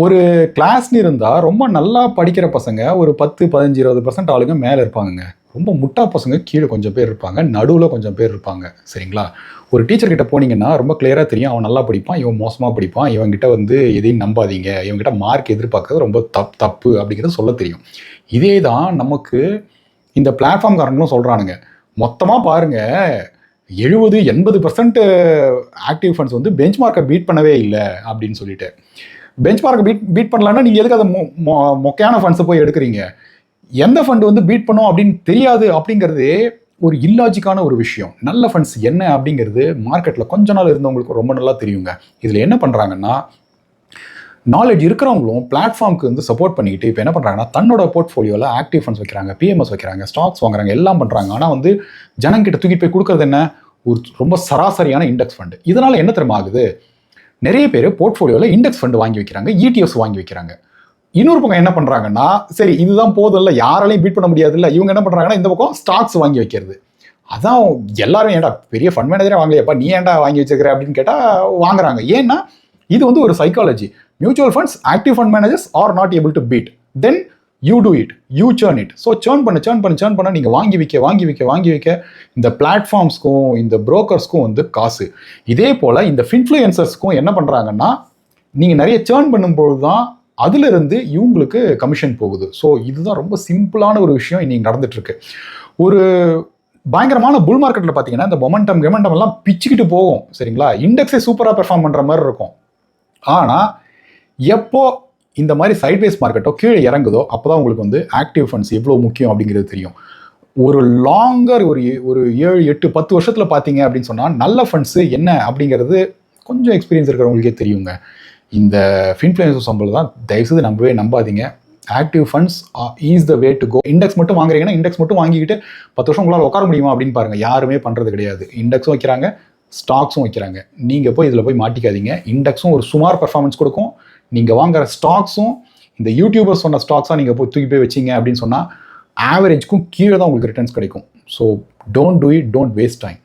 ஒரு கிளாஸ்னு இருந்தால் ரொம்ப நல்லா படிக்கிற பசங்க ஒரு 10, 15, 20% ஆளுங்க மேலே இருப்பாங்கங்க. ரொம்ப முட்டா பசங்க கீழே கொஞ்சம் பேர் இருப்பாங்க, நடுவில் கொஞ்சம் பேர் இருப்பாங்க. சரிங்களா? ஒரு டீச்சர்கிட்ட போனீங்கன்னா ரொம்ப கிளியராக தெரியும், அவன் நல்லா படிப்பான், இவன் மோசமாக படிப்பான், இவன்கிட்ட வந்து எதையும் நம்பாதீங்க, இவன்கிட்ட மார்க் எதிர்பார்க்கறது ரொம்ப தப்பு அப்படிங்கிறது சொல்ல தெரியும். இதே தான் நமக்கு இந்த பிளாட்ஃபார்ம்காரங்களும் சொல்கிறானுங்க. மொத்தமாக பாருங்கள், 70-80% ஆக்டிவ் ஃபண்ட்ஸ் வந்து பெஞ்ச் மார்க்கை பீட் பண்ணவே இல்லை அப்படின்னு சொல்லிட்டு. பெஞ்ச் மார்க்கை பீட் பண்ணலான்னா நீங்கள் எதுக்கு அதை மொக்கையான ஃபண்ட்ஸை போய் எடுக்கிறீங்க? எந்த ஃபண்ட் வந்து பீட் பண்ணும் அப்படின்னு தெரியாது அப்படிங்கிறதே ஒரு இல்லாஜிக்கான ஒரு விஷயம். நல்ல ஃபண்ட்ஸ் என்ன அப்படிங்கிறது மார்க்கெட்டில் கொஞ்ச நாள் இருந்தவங்களுக்கு ரொம்ப நல்லா தெரியுங்க. இதில் என்ன பண்ணுறாங்கன்னா, நாலேஜ் இருக்கிறவங்களும் பிளாட்ஃபார்முக்கு வந்து சப்போர்ட் பண்ணிக்கிட்டு இப்போ என்ன பண்ணுறாங்கன்னா, தன்னோட போர்ட்ஃபோலியோவில் ஆக்டிவ் ஃபண்ட்ஸ் வைக்கிறாங்க, பிஎம்எஸ் வைக்கிறாங்க, ஸ்டாக்ஸ் வாங்குறாங்க, எல்லாம் பண்ணுறாங்க. ஆனால் வந்து ஜனங்கிட்ட தூக்கி போய் கொடுக்குறது என்ன? ஒரு ரொம்ப சராசரியான இண்டெக்ஸ் ஃபண்டு. இதனால் என்ன தெரியுமா ஆகுது? நிறைய பேர் போர்ட்ஃபோலியோவில் இண்டெக்ஸ் ஃபண்டு வாங்கி வைக்கிறாங்க, இடிஎஃப்ஸ் வாங்கி வைக்கிறாங்க. இன்னொரு பக்கம் என்ன பண்ணுறாங்கன்னா, சரி இதுதான் போதும் இல்லை, யாராலையும் பீட் பண்ண முடியாது இல்லை, இவங்க என்ன பண்ணுறாங்கன்னா இந்த பக்கம் ஸ்டாக்ஸ் வாங்கி வைக்கிறது. அதான் எல்லாரும் ஏன்டா பெரிய ஃபண்ட் மேனேஜரே வாங்கலையப்பா, நீ ஏன்டா வாங்கி வச்சுக்கிற அப்படின்னு கேட்டால் வாங்குறாங்க. ஏன்னா இது வந்து ஒரு psychology. Mutual funds, active fund managers are not able to beat, then you do it, you churn it. So churn பண்ண நீங்கள் வாங்கி வைக்க இந்த பிளாட்ஃபார்ம்ஸ்க்கும் இந்த புரோக்கர்ஸ்க்கும் வந்து காசு. இதே போல் இந்த ஃபின்ஃப்ளூயன்சர்ஸ்க்கும் என்ன பண்ணுறாங்கன்னா, நீங்கள் நிறைய சேர்ன் பண்ணும்போது தான் அதிலிருந்து இவங்களுக்கு கமிஷன் போகுது. ஸோ இதுதான் ரொம்ப சிம்பிளான ஒரு விஷயம் இன்னைக்கு நடந்துட்டுருக்கு. ஒரு பயங்கரமான புல் மார்க்கெட்டில் பார்த்தீங்கன்னா இந்த மொமெண்டம் எல்லாம் பிச்சுக்கிட்டு போகும். சரிங்களா? இண்டெக்ஸே சூப்பராக பெர்ஃபார்ம் பண்ணுற மாதிரி இருக்கும். ஆனால் எப்போ இந்த மாதிரி சைட்வேஸ் மார்க்கெட்டோ கீழே இறங்குதோ அப்போ தான் உங்களுக்கு வந்து ஆக்டிவ் ஃபண்ட்ஸ் எவ்வளோ முக்கியம் அப்படிங்கிறது தெரியும். ஒரு லாங்கர் ஒரு 7, 8, 10 வருஷத்தில் பார்த்தீங்க அப்படின்னு சொன்னால் நல்ல ஃபண்ட்ஸு என்ன அப்படிங்கிறது கொஞ்சம் எக்ஸ்பீரியன்ஸ் இருக்கிறவங்களுக்கே தெரியுங்க. இந்த ஃபின்ஃப்ளூயன்சர் சம்பளம் தான் தயவுசெய்து நம்பாதீங்க. Active funds is the way to go. Index மட்டும் வாங்குறீங்கன்னா இண்டெக்ஸ் மட்டும் வாங்கிக்கிட்டு 10 வருஷம் உங்களால் உட்கார முடியுமா அப்படின்னு பாருங்கள். யாருமே பண்ணுறது கிடையாது. இண்டெக்ஸும் வைக்கிறாங்க, ஸ்டாக்ஸும் வைக்கிறாங்க. நீங்கள் போய் இதில் போய் மாட்டிக்காதீங்க. இண்டெக்ஸும் ஒரு சுமார் பர்ஃபார்மன்ஸ் கொடுக்கும். நீங்கள் வாங்குற ஸ்டாக்ஸும் இந்த யூடியூபர்ஸ் சொன்ன ஸ்டாக்ஸாக நீங்கள் போய் தூக்கி போய் வச்சிங்க அப்படின்னு சொன்னால் ஆவரேஜ்க்கும் கீழே தான் உங்களுக்கு ரிட்டர்ன்ஸ் கிடைக்கும். So don't do it, don't waste time.